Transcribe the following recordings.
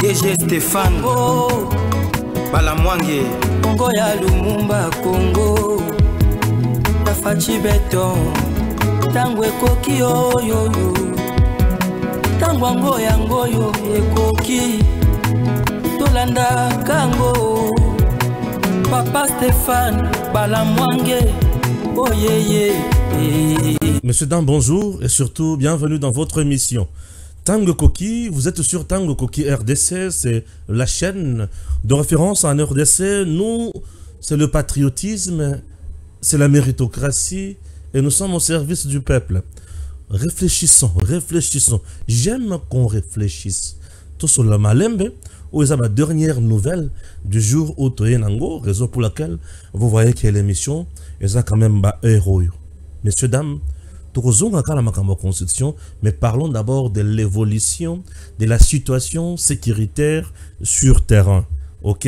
DG Stéphane oh. Balamwange Congo ya Lumumba Congo Tafachi beton Tangwe koki oyo Tangwango yango yo ekoki Tolanda kango Papa Stéphane Balamwange oh yeah. Monsieur Dan, bonjour et surtout bienvenue dans votre émission Tango Koki. Vous êtes sur Tango Koki RDC, c'est la chaîne de référence en RDC. Nous, c'est le patriotisme, c'est la méritocratie et nous sommes au service du peuple. Réfléchissons. J'aime qu'on réfléchisse. Tout sur le Malembe, où c'est ma dernière nouvelle du jour au Toyenango, raison pour laquelle vous voyez que l'émission est quand même bas héros. Messieurs, dames, constitution, mais parlons d'abord de l'évolution de la situation sécuritaire sur terrain. Ok?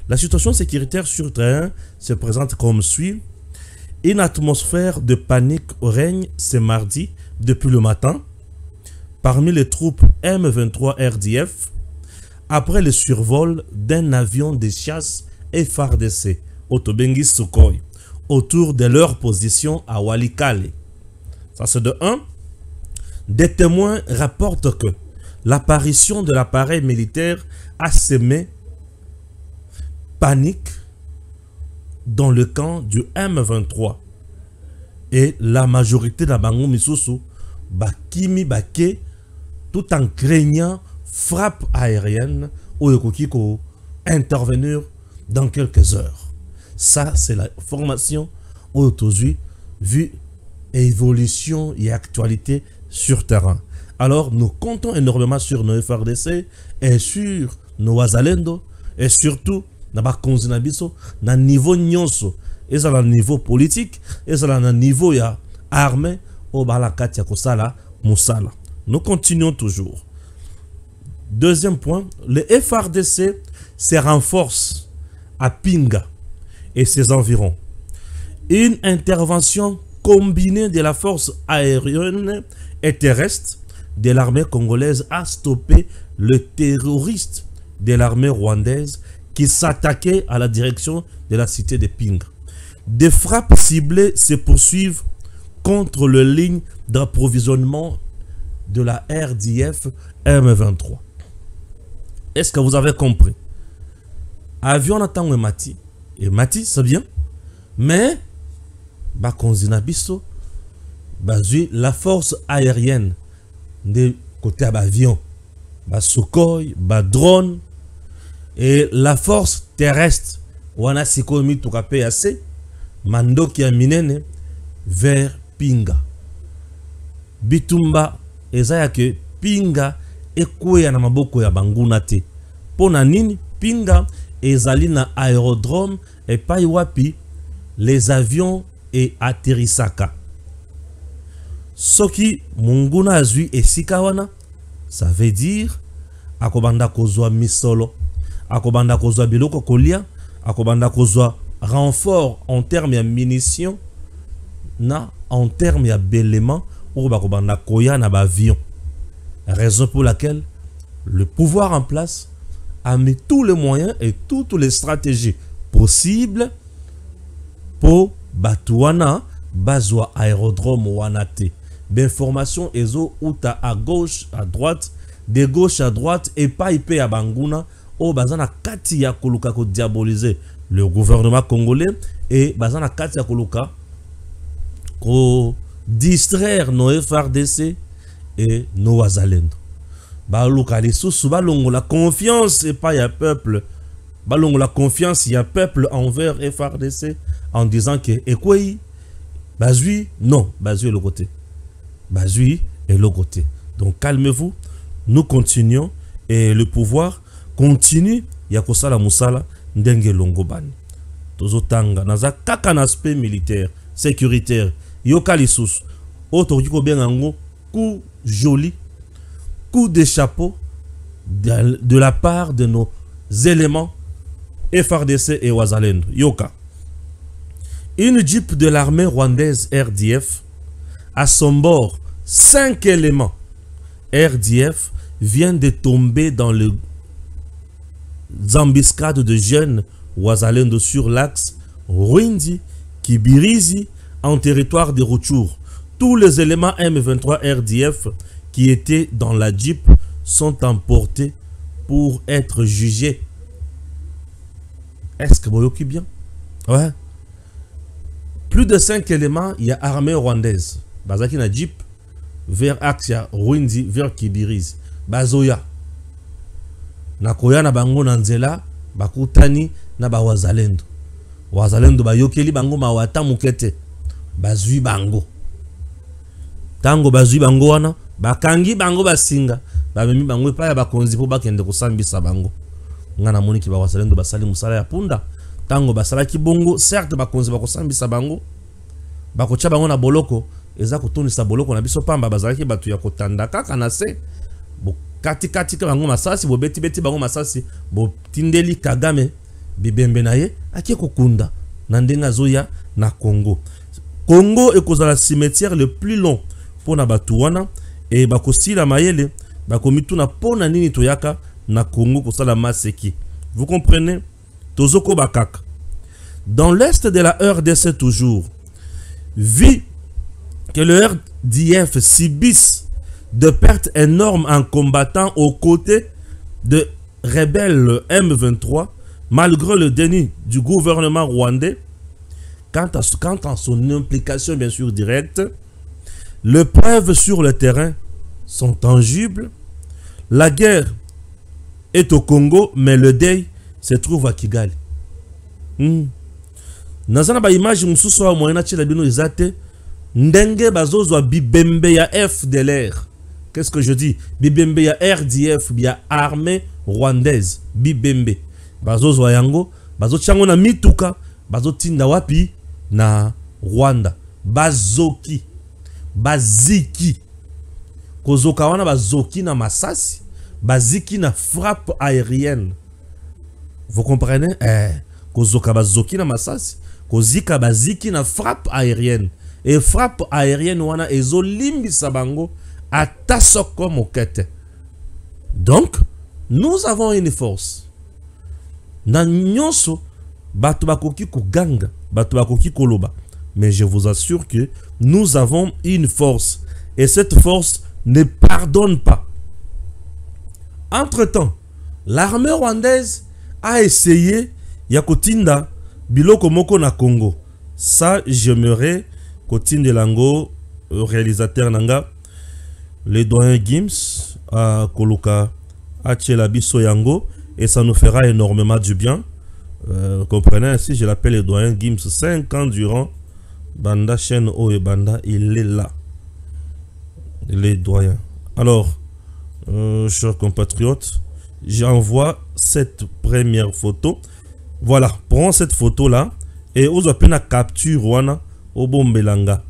La situation sécuritaire sur terrain se présente comme suit. Une atmosphère de panique règne ce mardi depuis le matin parmi les troupes M23 RDF après le survol d'un avion de chasse FARDC Otobengi Sukhoi autour de leur position à Walikale. Ça c'est de 1. Des témoins rapportent que l'apparition de l'appareil militaire a semé panique dans le camp du M23 et la majorité de la Bango Misusu bakimi bake tout en craignant frappe aérienne ou Yokokiko intervenir dans quelques heures. Ça c'est la formation aujourd'hui vu évolution et actualité sur terrain. Alors nous comptons énormément sur nos FARDC et sur nos Wazalendo et surtout na niveau nyonso et ça le niveau politique et ça le niveau ya armée au balakati ya kosala musala. Nous continuons toujours. Deuxième point, le FARDC se renforce à Pinga et ses environs. Une intervention combinée de la force aérienne et terrestre de l'armée congolaise a stoppé le terroriste de l'armée rwandaise qui s'attaquait à la direction de la cité de Pinga. Des frappes ciblées se poursuivent contre les lignes d'approvisionnement de la RDF M23. Est-ce que vous avez compris? Avion attend Mati. Et Mati, c'est bien. Mais, la force aérienne de côté avion, Sukhoi, drone, et la force terrestre, wana sikomi tukape assez, mandoki ya minene vers Pinga. Bitumba ezaya ke Pinga ekweya na maboko ya banguna te. Pona nini Pinga ezali na aérodrome et pai wapi les avions et atterrissaka. Soki munguna azui esika wana, ça veut dire akobanda kozwa misolo, akobanda kozwa biloko kolia, akobanda kozwa renfort en termes de munitions, na en termes d'éléments ou bakobanda koya na avion. Raison pour laquelle le pouvoir en place a mis tous les moyens et toutes les stratégies possibles pour Batouana, Bazwa aérodrome Wanate. D'informations ezo outa à gauche, à droite, de gauche à droite et pas ipé à Banguna, au bazana kati ya koluka ko diaboliser le gouvernement congolais et bazana kati ya koluka ko distraire nos FARDC et nos Wazalendo. Baluka les sous balongo la confiance et pas ya peuple. Balongo la confiance ya peuple envers FARDC en disant que Ekweyi Bazui non, Bazui est le côté. Bazui est le côté. Donc calmez-vous, nous continuons et le pouvoir continue yakosala musala ndenge longobani. Tozotanga naza kaka na aspect militaire, sécuritaire, yokalisus, otoriko bengango coup joli, coup de chapeau de la part de nos éléments FARDC et Wazalendo. Yoka. Une jeep de l'armée rwandaise RDF, à son bord, 5 éléments RDF viennent de tomber dans le embuscades de jeunes Wazalendo sur l'axe Rwindi, Kibirizi, en territoire de Rutshuru. Tous les éléments M23 RDF qui étaient dans la Jeep sont emportés pour être jugés. Est-ce que vous voyez bien? Ouais. Plus de 5 éléments, il y a armée rwandaise. Bazaki na Jeep, vers Axia, Rwindi, vers Kibirizi. Bazoya. Nakoya na bango na nzela, bakutani na ba Wazalendo. Wazalendo bayokeli bango mawata mukete. Bazui bango. Tango bazui bango wana, bakangi bango basinga. Bamemi bango pa ya bakonzi po bakende kusambisa bango. Ngana moni ki ba Wazalendo basali musala ya punda. Tango basala ki bongo, certes bakonzi bakosambisa bango. Bakocha bango na boloko, eza kotonisa boloko na biso pamba bazalaki batu ya kotanda kaka na se. Bo kati ka bango masasi, bo beti bango masasi, bo tindeli Kagame bibembe na ye akie kokunda na ndenga zoya na Congo. Congo ekozala cimetière le plus long pour na batu wana et bakosila mayele bakomitu na pona nini toyaka na Congo kosala maseki. Vous comprenez? Tozoko bakaka. Dans l'est de la RDC toujours, vu que le RDF subisse de pertes énormes en combattant aux côtés de rebelles M23, malgré le déni du gouvernement rwandais, quant à son implication bien sûr directe, les preuves sur le terrain sont tangibles. La guerre est au Congo, mais le deuil se trouve à Kigali. Nazana ba image mususu wa moyena chela bino izate ndenge bazozo bibembe ya FDLR. Qu'est-ce que je dis? Bibembe ya RDF, ya armée rwandaise, bibembe. Bazozo yango, bazo chango na mituka, bazo tinda wapi na Rwanda. Bazoki, baziki. Kozoka wana bazoki na masasi, baziki na frappe aérienne. Vous comprenez? Kozoka bazoki na masasi, kozika baziki na frappe aérienne. Et frappe aérienne wana ezo limbi sabango atasoko mokete. Donc, nous avons une force. Na nyonso bato bakoki koganga, bato bakoki koloba. Mais je vous assure que nous avons une force. Et cette force ne pardonne pas. Entre-temps, l'armée rwandaise a essayé Yakotinda biloko moko na Congo. Ça, j'aimerais Kotinde Lango, réalisateur nanga, le doyen Gims, à Koluka, à Tchelabiso Yango, et ça nous fera énormément du bien. Comprenez ainsi, je l'appelle le doyen Gims, 5 ans durant, Banda chaîne O et Banda, il est là. Les doyens. Alors, chers compatriotes, j'envoie cette première photo. Voilà, prends cette photo là et aux appels capture wana au bombelanga.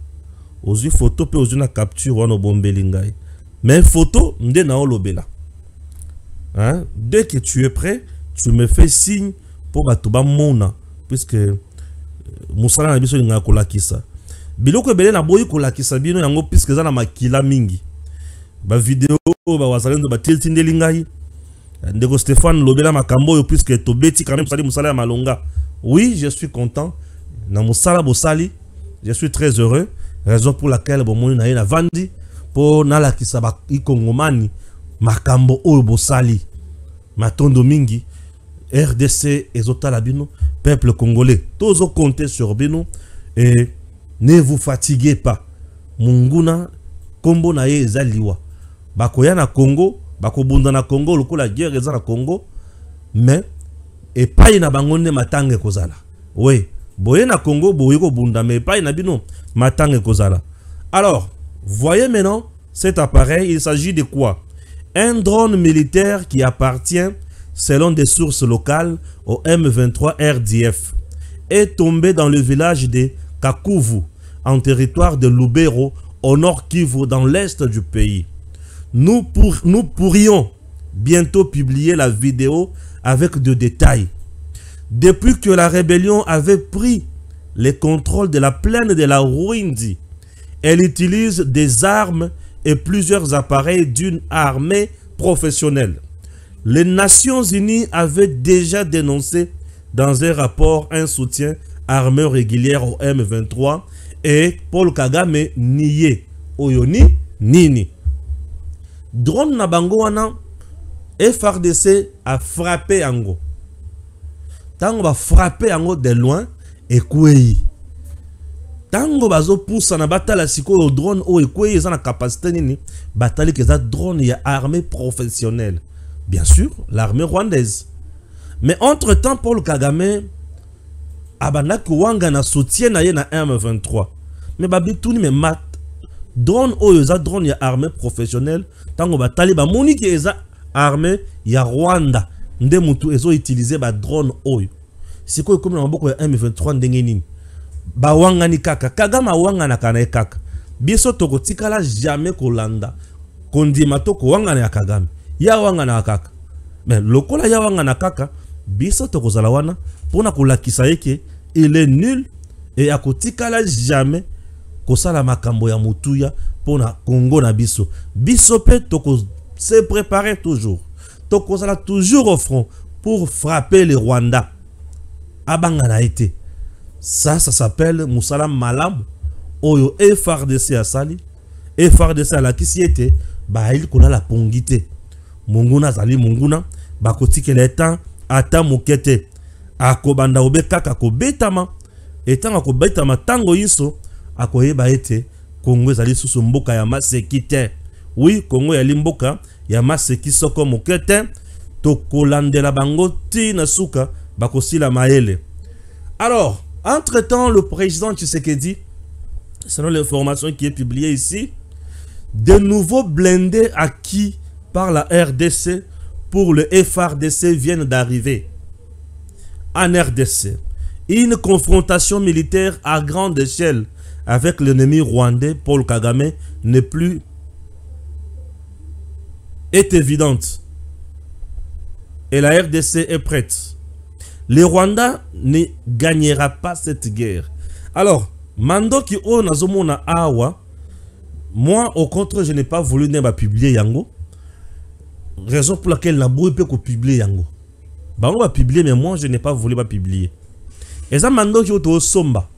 Aux photo pe aux capture wana au bombelinga. Mais photo ndé na olobela. Hein? Dès que tu es prêt, tu me fais signe pour batuba mona puisque musala na biso nga kolakisa. Biloko ebele na boyi kolakisa bino yango puisque za na makila mingi. Ba vidéo ba Wazalendo ba tiltindeli ngai. Ndeko Stéphane lobela makambo yo puisque tobeti quand même sali musala ya malonga. Oui, je suis content. Na musala bosali, je suis très heureux. Raison pour laquelle bomoni na yena vandi pour na la kisaba ikongomani makambo oyo bosali. Matondo mingi RDC ezotala bino, peuple congolais. Tozo compter sur bino et ne vous fatiguez pas. Munguna kombo na ye ezaliwa. Bakoya na Congo, bakobunda na Congo lokola guerre eza na Congo, mais epai na bangonde matange kozala. Oui, boye na Congo boye ko bunda mais epai na bino matange kozala. Alors, voyez maintenant cet appareil, il s'agit de quoi? Un drone militaire qui appartient, selon des sources locales, au M23 RDF, est tombé dans le village de Kakuvu, en territoire de Lubero, au nord Kivu, dans l'est du pays. Nous pourrions bientôt publier la vidéo avec de détails. Depuis que la rébellion avait pris le contrôle de la plaine de la Rwindi, elle utilise des armes et plusieurs appareils d'une armée professionnelle. les Nations Unies avaient déjà dénoncé dans un rapport un soutien armé régulière au M23 et Paul Kagame nié oyoni nini. Drone na bango wana FRDC a frappé Ango. Tango va frapper Ango de loin et kouei. Tango bazo poussa na batala siko au drone o kouei za na capacité nini batali que za drone ya armée professionnelle. Bien sûr, l'armée rwandaise. Mais entre-temps Paul Kagame abana kuwanga na soutien na ye na M23. Mais babi tout mais mat drone o za drone ya armée professionnelle tango batali ba moni ki eza armée ya Rwanda nde mutu ezo utiliser ba drone oyo siko comme na maboko ya M23 ndenge nini ba wanga ni kaka Kagame wanga na kana kaka biso toko tikala jamais kolanda kondima toko wanga na Kagame ya wanga na kaka mais lokola ya wanga na kaka biso toko zala wana pona kolakisa yeke il est nul et akotikala jamais kosala makambo ya mutuya pona Congo na biso biso pe toko se préparer toujours toko sala toujours au front pour frapper les Rwandais abanga na été ça s'appelle musala malam oyo FRDC asali FRDC la kisiete ba il kona la pongité munguna zali munguna bakotike leta ata mukete akobanda obekaka ko betama etanga ko betama tango yiso akoyeba ete Congo ezali susu mboka ya masekite. Oui, Congo ya limboka ya maseki soko mokete to kolandela bango ti na suka bakosila maele. Alors, entre-temps, le président Tshisekedi, selon l'information qui est publiée ici, de nouveaux blindés acquis par la RDC pour le FRDC viennent d'arriver. En RDC, une confrontation militaire à grande échelle avec l'ennemi rwandais Paul Kagame n'est plus évidente. Et la RDC est prête. Le Rwanda ne gagnera pas cette guerre. Alors, Mando ki o nazomona awa, moi au contraire je n'ai pas voulu ne ba publier yango. Raison pour laquelle la boue peut publier yango. Bah on va publier mais moi je n'ai pas voulu pas publier. Et ça Mando ki o to somba.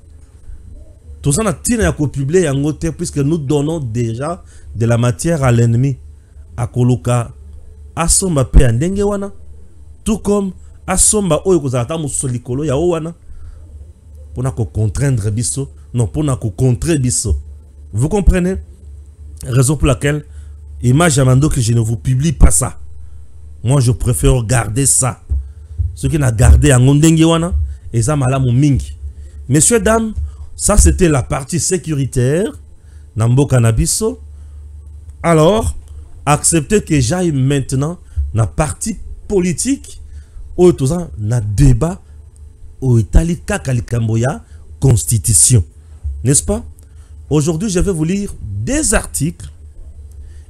Tout ça n'a tiré à publier yango te puisque nous donnons déjà de la matière à l'ennemi. A koloka asomba pe ndenge wana tout comme asomba oyo kozata musolikolo ya wana pona ko contraindre biso non pona ko contrer biso. Vous comprenez? Raison pour laquelle image amando que je ne vous publie pas ça. Moi je préfère garder ça. Ce qui n'a gardé en ndenge wana eza malamu mingi. Messieurs dames, ça c'était la partie sécuritaire na mboka na biso. Alors acceptez que j'aille maintenant na partie politique où tout ça na débat au Italie kakalikamboya constitution, n'est-ce pas? Aujourd'hui je vais vous lire des articles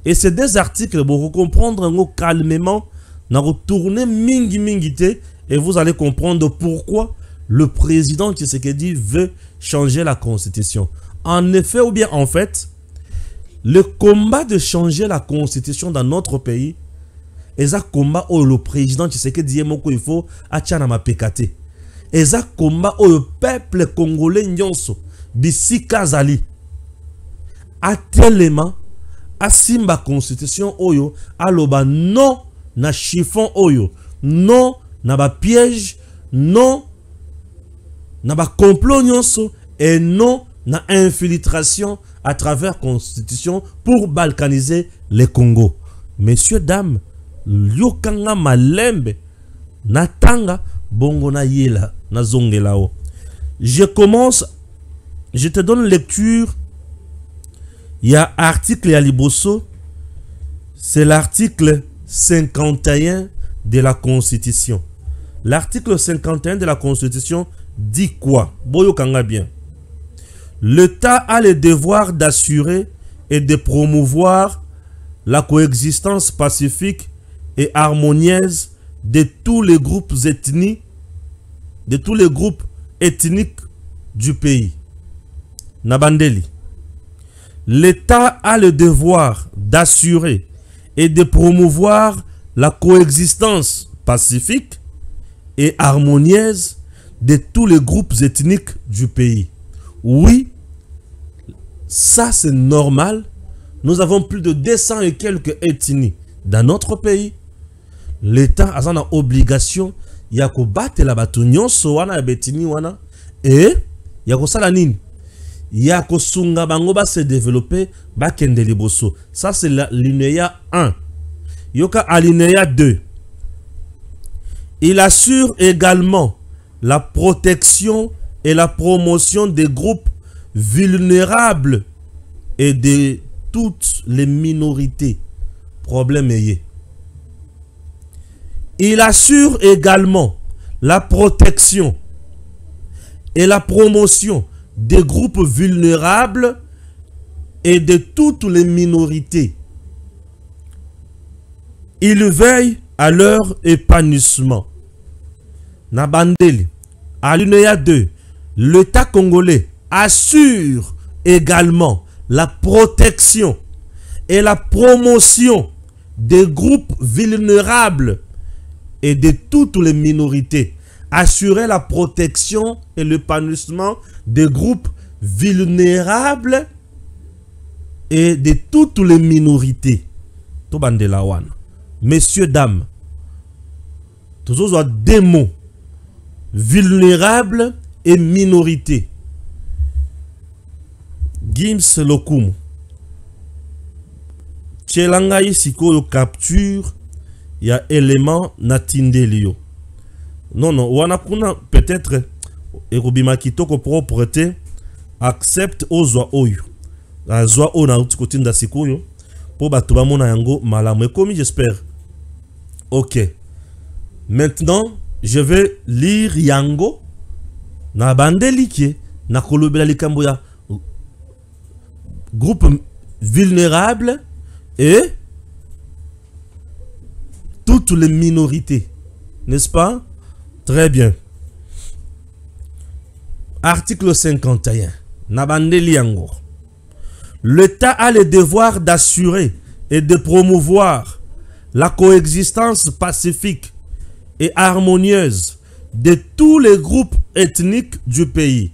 et ces deux articles pour comprendre calmement na retourner mingi mingité et vous allez comprendre pourquoi le président Tshisekedi veut changer la constitution. En effet ou bien en fait, le combat de changer la constitution dans notre pays est un combat où le président Tshisekedi il faut achana ma PKT. Et un combat où le peuple congolais nyonso bisika zali atelema asimba constitution oyo aloba non na chiffon oyo, non na ba piège, non na ba complot nyonso et non na infiltration à travers constitution pour balkaniser les Congo. Messieurs, dames, Lyokanga malembe natanga bongo na yela na zongelao. Je commence, je te donne lecture. Il y a article ya liboso, c'est l'article 51 de la Constitution. L'article 51 de la Constitution dit quoi? Boyo kanga bien. L'État a le devoir d'assurer et de promouvoir la coexistence pacifique et harmonieuse de tous les groupes ethniques du pays. Nabandeli. L'État a le devoir d'assurer et de promouvoir la coexistence pacifique et harmonieuse de tous les groupes ethniques du pays. Oui, ça c'est normal. Nous avons plus de 200 et quelques ethnies dans notre pays. L'État a une obligation ya ko batela batu nyonso wana betini wana et ya ko sala nini ya ko sunga bango ba se développer ba kende liboso. Ça c'est l'alinéa 1. Yoka alinéa 2. Il assure également la protection et la promotion des groupes vulnérables et de toutes les minorités. Problème est. Il assure également la protection et la promotion des groupes vulnérables et de toutes les minorités. Il veille à leur épanouissement. Nabandeli, alinéa 2, l'État congolais assure également la protection et la promotion des groupes vulnérables et de toutes les minorités. Assurer la protection et l'épanouissement des groupes vulnérables et de toutes les minorités. Messieurs, dames, toujours deux mots: vulnérables et minorité. Gims Lokum. Tchelangai sikoyo capture ya élément natindelio. Non, wanakuna peut-être erobima kitoko propreté accepte ozwa oyo. Azwa o na utikotinda sikoyo po bato bamona yango malamu comme j'espère. OK. Maintenant, je vais lire yango na bandelike na kolobela likambo ya groupe vulnérable et toutes les minorités. N'est-ce pas? Très bien. Article 51. Nabandeli yango. L'État a le devoir d'assurer et de promouvoir la coexistence pacifique et harmonieuse de tous les groupes ethniques du pays.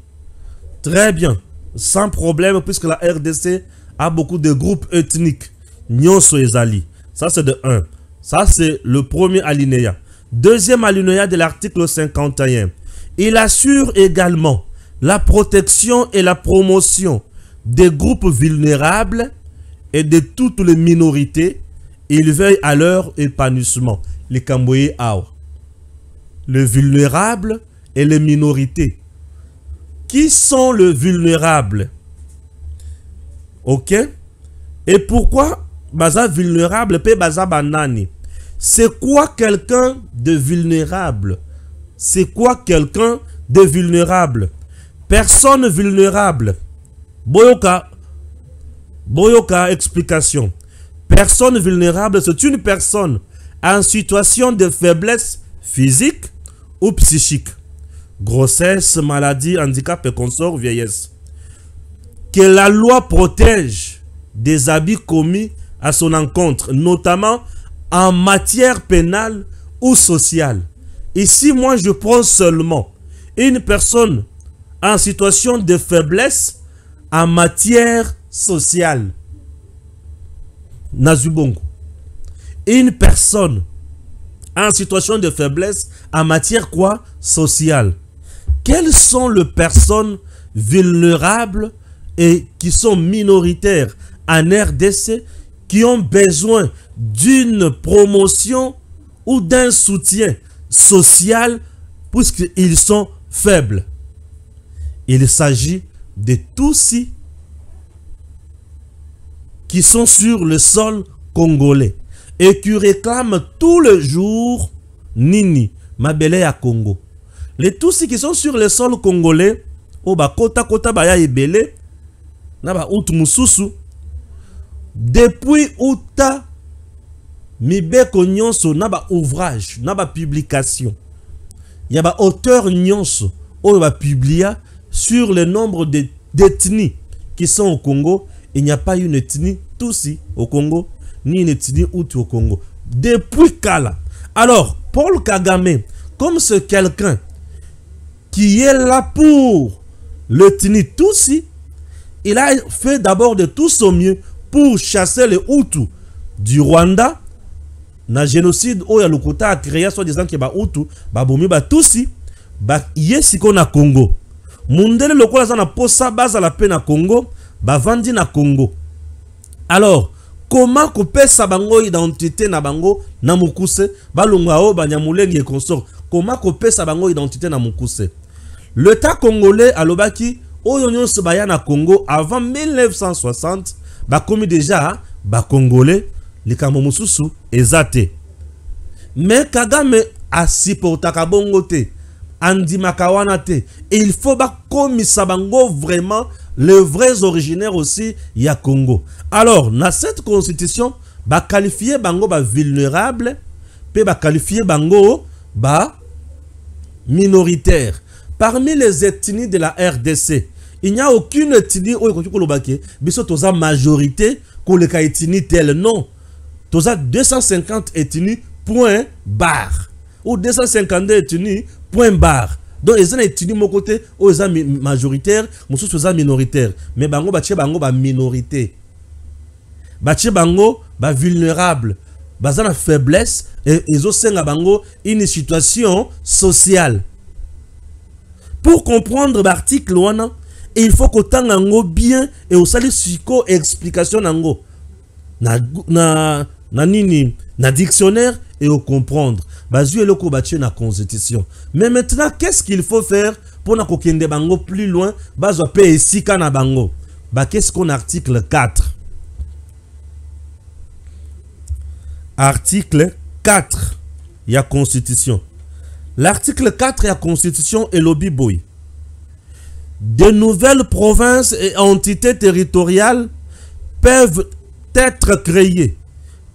Très bien. Sans problème, puisque la RDC a beaucoup de groupes ethniques. Nyonso ezali. Ça, c'est de 1. Ça, c'est le premier alinéa. Deuxième alinéa de l'article 51. Il assure également la protection et la promotion des groupes vulnérables et de toutes les minorités. Il veille à leur épanouissement. Les Kamboye Awa. Les vulnérables et les minorités. Qui sont les vulnérables? Ok? Et pourquoi baza vulnérable pe baza banani? C'est quoi quelqu'un de vulnérable? C'est quoi quelqu'un de vulnérable? Personne vulnérable. Boyoka explication. Personne vulnérable, c'est une personne en situation de faiblesse physique ou psychique. Grossesse, maladie, handicap et consort, vieillesse. Que la loi protège des abus commis à son encontre, notamment en matière pénale ou sociale. Ici, moi, je prends seulement une personne en situation de faiblesse en matière sociale. Nazubongo. Une personne en situation de faiblesse en matière quoi? Sociale. Quelles sont les personnes vulnérables et qui sont minoritaires en RDC qui ont besoin d'une promotion ou d'un soutien social puisqu'ils sont faibles? Il s'agit de tous qui sont sur le sol congolais et qui réclament tous les jours Nini, Mabele à Congo. Les Tutsis qui sont sur le sol congolais, Oba Kota Kota Baya Ebele, Naba Out Mususu, depuis Outa, Mibeko Nyonso, Naba ouvrage, Naba publication. Yaba auteur Nyonso, Oba publia sur le nombre d'ethnies qui sont au Congo. Il n'y a pas une ethnie Tutsi au Congo, ni une ethnie Hutu au Congo. depuis Kala. Alors, Paul Kagame, comme c'est quelqu'un qui est là pour le tenir Tutsi, il a fait d'abord de tout son mieux pour chasser les Hutus du Rwanda. Na génocide où Lukuta a créé soi-disant que ba Hutu, ba bomi ba Tutsi, ba yesiko na Congo. Mundele lokola za na posa base la paix na Congo, ba vandi na Congo. Alors, comment couper sa bango identité na bango na mukuse, ba lungao ba nyamulenge et consort. Comment couper sa bango identité na mukuse. L'État congolais a lobaki Oyo se baya na Congo avant 1960, ba komi déjà ba congolais les kamomususu ezate. Mais Kagame a sipotaka bongo te, andi makawana te. Et il faut ba komi sabango vraiment les vrais originaires aussi ya Congo. Alors, dans cette constitution, ba qualifier bango ba vulnérable, pe ba qualifier bango ba minoritaire. Parmi les ethnies de la RDC, il n'y a aucune ethnie où il y a majorité pour les ethnies telles. Non. Il y a 250 ethnies, point barre. Ou 252 ethnies, point barre. Donc, il y a des ethnies de côté où il y a majoritaire, mais il y a minoritaire. Mais bango ba minorité. Bache bango ba vulnérable. Bazana faiblesse et ils ont bango une situation sociale. Pour comprendre l'article, il faut que tu bien et au sali psycho explication nango na dictionnaire et au comprendre. Bazu eloko batche na constitution. Mais maintenant, qu'est-ce qu'il faut faire pour na kokende bango plus loin? Bazo pe esika na bango. Ba qu'est-ce qu'on article 4? Article 4 il y a constitution. L'article 4 de la Constitution est lobby boy. De nouvelles provinces et entités territoriales peuvent être créées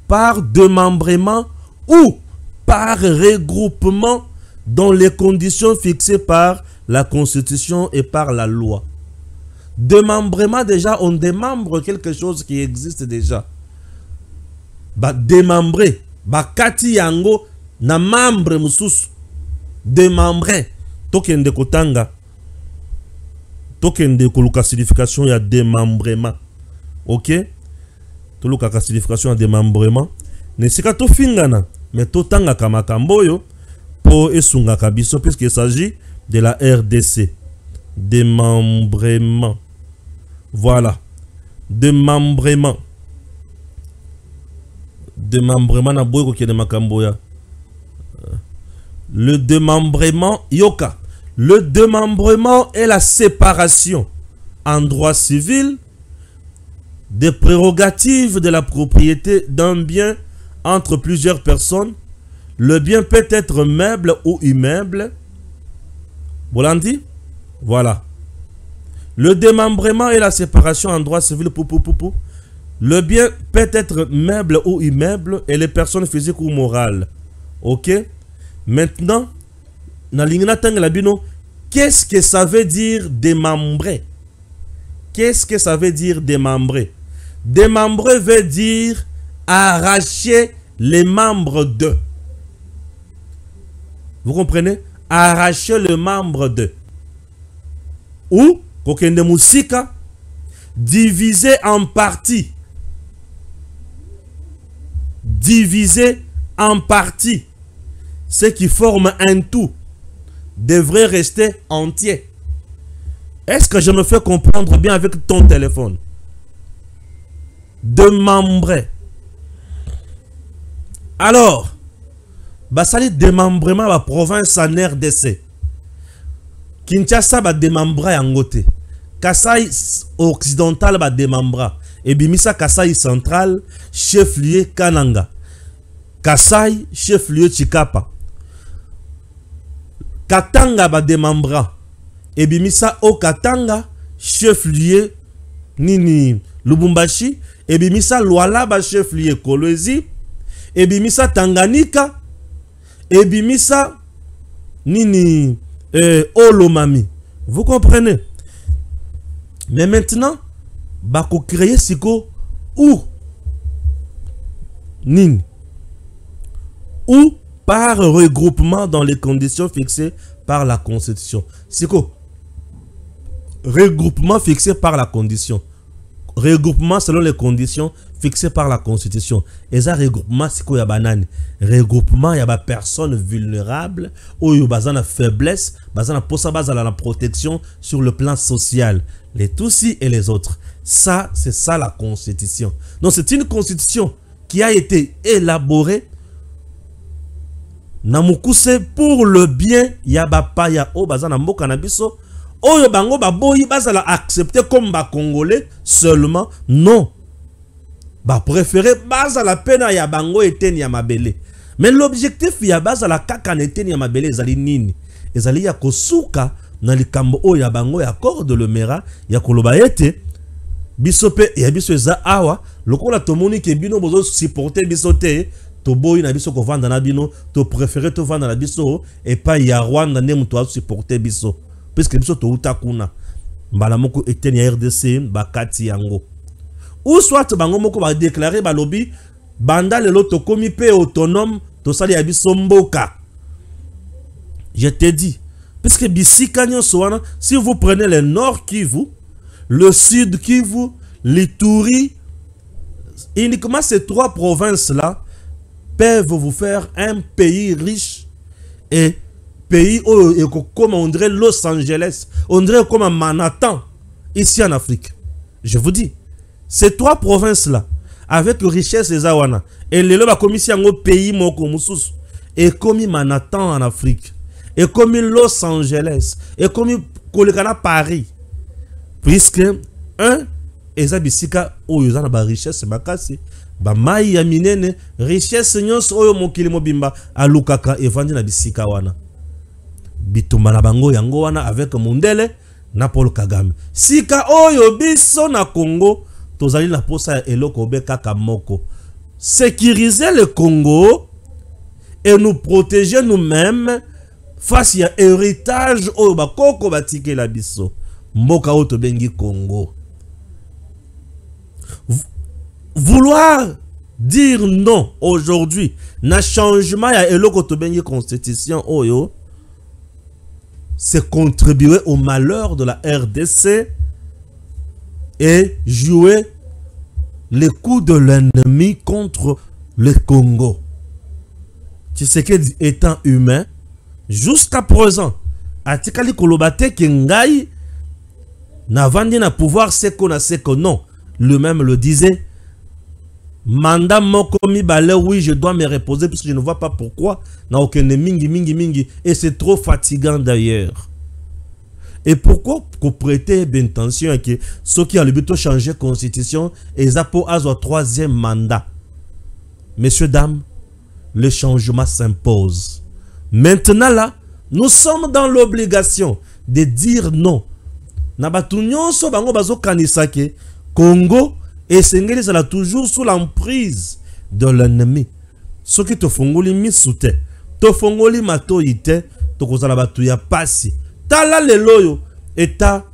par démembrement ou par regroupement dans les conditions fixées par la Constitution et par la loi. Démembrement, déjà, on démembre quelque chose qui existe déjà. Ba démembrer, ba kati yango na membre mususu. Démembrer, token de kotanga, token de koluka signification ya démembrement, ok? Toluka signification ya démembrement. Ne sika to fingana, mais totanga kamakamboyo po esunga kabiso puisqu'il s'agit de la RDC. Démembrement. Voilà. Démembrement. Démembrement na boyo ko makamboya. Le démembrement, yoka. Le démembrement est la séparation en droit civil des prérogatives de la propriété d'un bien entre plusieurs personnes. Le bien peut être meuble ou immeuble. Vous l'avez dit? Voilà. Le démembrement est la séparation en droit civil. Le bien peut être meuble ou immeuble et les personnes physiques ou morales. Ok? Maintenant, qu'est-ce que ça veut dire démembrer? Qu'est-ce que ça veut dire démembrer? Démembrer veut dire arracher les membres de. Vous comprenez? Arracher le membre de. Ou, kokende musika, diviser en parties. Diviser en parties. Ce qui forme un tout devrait rester entier. Est-ce que je me fais comprendre bien avec ton téléphone? Démembrer. Alors, basali démembrement la province en RDC. Kinshasa ba démembrer en côté. Kasai occidental ba démembrer. Et bimisa Kasai central, chef-lieu Kananga. Kasai, chef-lieu Chikapa. Katanga ba démembra. Et bimisa o Katanga, chef-lieu Nini Lubumbashi. Et bimisa Luala ba chef-lieu Kolwezi. Et bimisa Tanganyika. Et bimisa Nini Olomami. Vous comprenez? Mais maintenant, bako créer siko ou Nini. ou par regroupement dans les conditions fixées par la Constitution. C'est quoi? Regroupement fixé par la condition. Regroupement selon les conditions fixées par la Constitution. Et ça, regroupement, c'est quoi? Regroupement, il y a des personnes vulnérables, ou il y a des faiblesses, la protection sur le plan social. Les Tutsis et les autres. Ça, c'est ça la Constitution. Donc, c'est une Constitution qui a été élaborée pour le bien. Yabapa ya o bazana mboka na biso. Oyo bango baboyi bazala accepter comme ba Congolais seulement. Non. Ba préféré bazala pena ya bango eteni ya mabele. Mais l'objectif ya bazala kaka na eteni ya mabele ezali nini? Ezali ya kosuka na likambo oyo ya bango ya accord de le mera ya koloba ete biso pe ya biso eza awa lokola tomoni ke bino bozo supporter biso te. To boy na biso ko vanda na bino, to préféré to vanda na biso et pas ya Rwanda ne muto supporter biso puisque biso to utakuna mbala moko eteni ya RDC bakati yango ou soit bango moko ba déclarer ba lobby banda lelo to komi pe autonome to sali ya biso mboka. Je te dis puisque bisika nyonso wana, si vous prenez le nord Kivu, le sud Kivu, l'Ituri, uniquement ces trois provinces là peuvent vous faire un pays riche et pays comme on dirait Los Angeles, on dirait comme Manhattan ici en Afrique. Je vous dis, ces trois provinces là avec richesse des awana et les loba commission au pays moko mususu et comme Manhattan en Afrique et comme Los Angeles et comme Kolekana Paris, puisque un ezabisika oyo na ba richesse makasi ba mai ya minene richesse nyonso oyo mokili mobimba alukaka evandi na bisika wana bitumba na bango yango wana avec Mundele na Paul Kagame. Sika oyo biso na Congo tozali na posa ya eloko bekaka moko, sécuriser le Congo et nous protéger nous-mêmes face à héritage oyo bakoko batike la biso mboka oyo tobengi Congo. Vouloir dire non aujourd'hui na changement ya eloko tobengi constitution oyo, c'est contribuer au malheur de la RDC et jouer les coups de l'ennemi contre le Congo. Tshisekedi étant humain, jusqu'à présent, atikali kolobate kengai na vandi na pouvoir seko na seko. Non, lui-même le disait. Mandat moko mibale, oui, je dois me reposer puisque je ne vois pas pourquoi. Na aucun mingi. Et c'est trop fatigant d'ailleurs. Et pourquoi qu'on prêter d'intention à que ceux qui ont le but de changer la constitution et zapo azo troisième mandat. Messieurs, dames, le changement s'impose. Maintenant là, nous sommes dans l'obligation de dire non. Nabatu nyonso bango bazo kanisa ke Congo et Sengeli sera toujours sous l'emprise de l'ennemi. Ce qui te fongoli misute, te fongoli matoite, te kozala batu ya pasi. Tala le loyo eta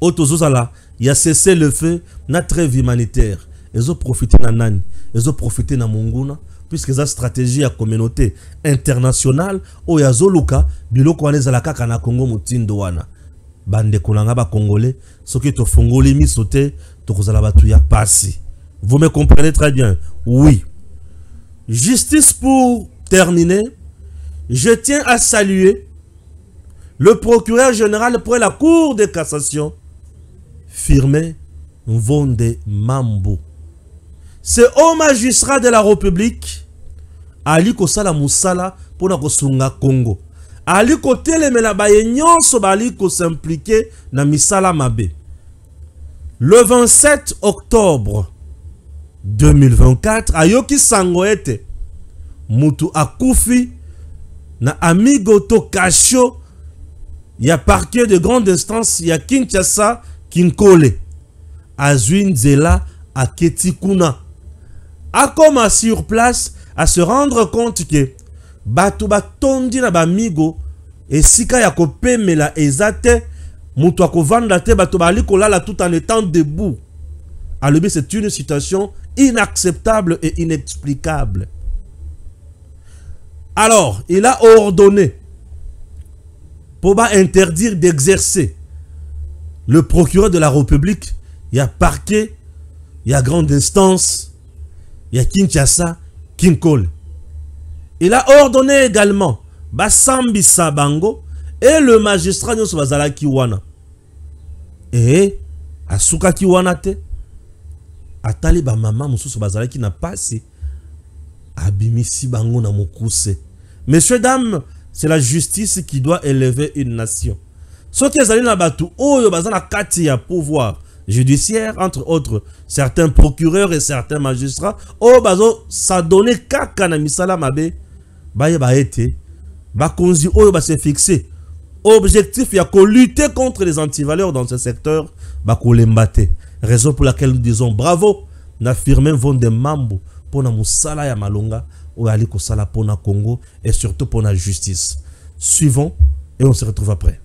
otozozala ya cessé le feu na trêve humanitaire. Ils ont profité na nani, ils ont profité na monguna puisque za stratégie ya communauté internationale o ya zoluka biloko wana ezala kaka na Congo mutindo wana. Bande kolanga ba congolais, ce qui te fongoli misute. Vous me comprenez très bien? Oui. Justice pour terminer. Je tiens à saluer le procureur général pour la Cour de cassation, Firmin Mvonde Mambo. Ce haut magistrat de la République, Ali Kosala Moussala pour la Kosunga Congo. Ali Kotelemela Bayenyon Sobali ko s'impliquer na Misala Mabe. Le 27 octobre 2024, Ayoki Sangoete, Mutu Akufi, na Amigo Tokasho, ya parquet de grande instance, ya Kinshasa, Kinkole, Azwin Zela, à Ketikuna. A comme sur place, à se rendre compte que Batu Batondi na Bamigo, et Sika Yakope Mela Ezate, Moutouako vanda te bato bali kolala tout en étant debout. Alors c'est une situation inacceptable et inexplicable. Alors, il a ordonné pour interdire d'exercer le procureur de la République. Il y a parquet, il y a grande instance, il y a Kinshasa, Kinkole. Il a ordonné également Basambi Sabango et le magistrat Nyoso Bazala Kiwana. Et Asuka Kiwana te atali ba mama mususu Bazala qui n'a pas si abimisi bango na mokuse. Messieurs, dames, c'est la justice qui doit élever une nation. Ce qui est allé na batu oyo bazana kati ya pouvoir judiciaire, entre autres certains procureurs et certains magistrats, oh bazo ça donné kaka na misala mabe baye ba été ba konzi oyo ba se fixer objectif ya ko lutter contre les antivaleurs dans ce secteur ba ko lembate, raison pour laquelle nous disons bravo na Firmin Vondemambu pour na musala ya malonga ou ali ko sala pour na Congo et surtout pour la justice. Suivons et on se retrouve après.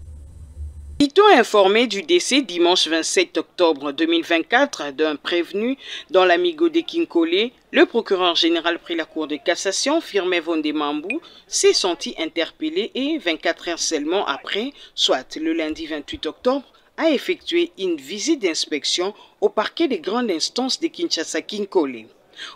Sitôt informé du décès dimanche 27 octobre 2024 d'un prévenu dans l'amigo de Kinkole, le procureur général pris la cour de cassation, Firmin Vondemambu, s'est senti interpellé et 24 heures seulement après, soit le lundi 28 octobre, a effectué une visite d'inspection au parquet des grandes instances de Kinshasa Kinkole.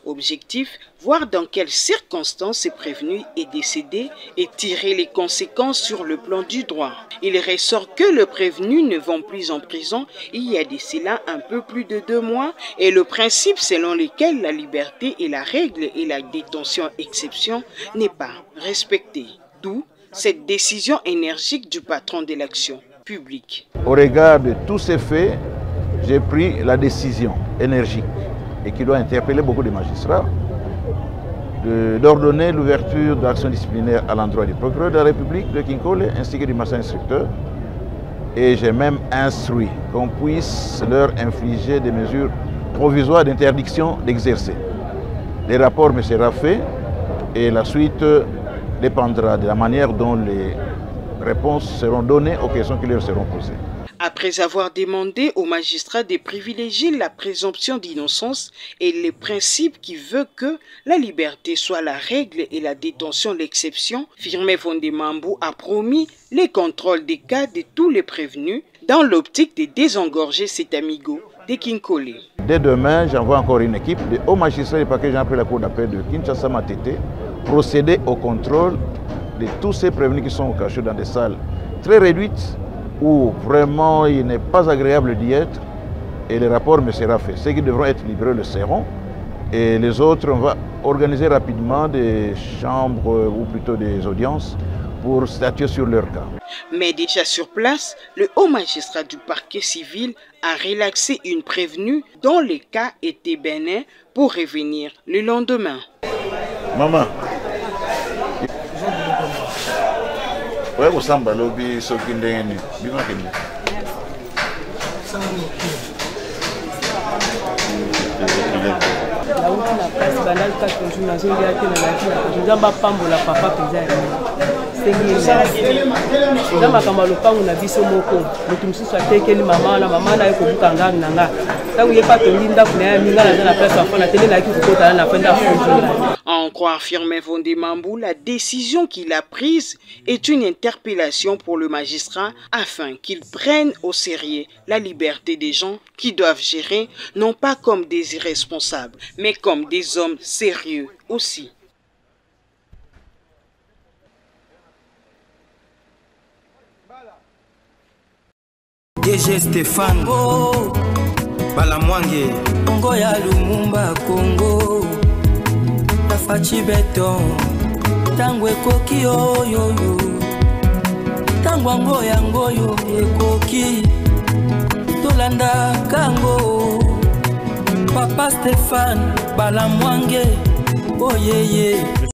Objectif, voir dans quelles circonstances ce prévenu est décédé et tirer les conséquences sur le plan du droit. Il ressort que le prévenu ne va plus en prison il y a de cela un peu plus de 2 mois et le principe selon lequel la liberté est la règle et la détention exception n'est pas respecté. D'où cette décision énergique du patron de l'action publique. Au regard de tous ces faits, j'ai pris la décision énergique et qui doit interpeller beaucoup de magistrats, d'ordonner l'ouverture d'actions disciplinaires à l'endroit du procureur de la République de Kinkole ainsi que du magistrat instructeur. Et j'ai même instruit qu'on puisse leur infliger des mesures provisoires d'interdiction d'exercer. Les rapports me seront faits et la suite dépendra de la manière dont les réponses seront données aux questions qui leur seront posées. Après avoir demandé aux magistrats de privilégier la présomption d'innocence et les principes qui veulent que la liberté soit la règle et la détention l'exception, Firmin Vondemambu a promis les contrôles des cas de tous les prévenus dans l'optique de désengorger cet amigo de Kinkole. Dès demain, j'envoie encore une équipe de hauts magistrats du parquet général de la cour d'appel de Kinshasa Matete procéder au contrôle de tous ces prévenus qui sont cachés dans des salles très réduites où vraiment il n'est pas agréable d'y être et le rapport me sera fait. Ceux qui devront être libérés le seront et les autres, on va organiser rapidement des chambres ou plutôt des audiences pour statuer sur leur cas. Mais déjà sur place, le haut magistrat du parquet civil a relaxé une prévenue dont les cas étaient bénins pour revenir le lendemain. Maman, ouais, vous semblez lobby ce qui est En croire Firmin Vondemambu, la décision qu'il a prise est une interpellation pour le magistrat afin qu'il prenne au sérieux la liberté des gens qui doivent gérer non pas comme des irresponsables, mais comme des hommes sérieux aussi. DG Stéphane Balamwange Congo ya Lumumba Congo Tafachi beton Tango ekoki oyoyo Tango ango yangoyo ekoki Tolanda kango Papa Stéphane Balamwange Oh yeah yeah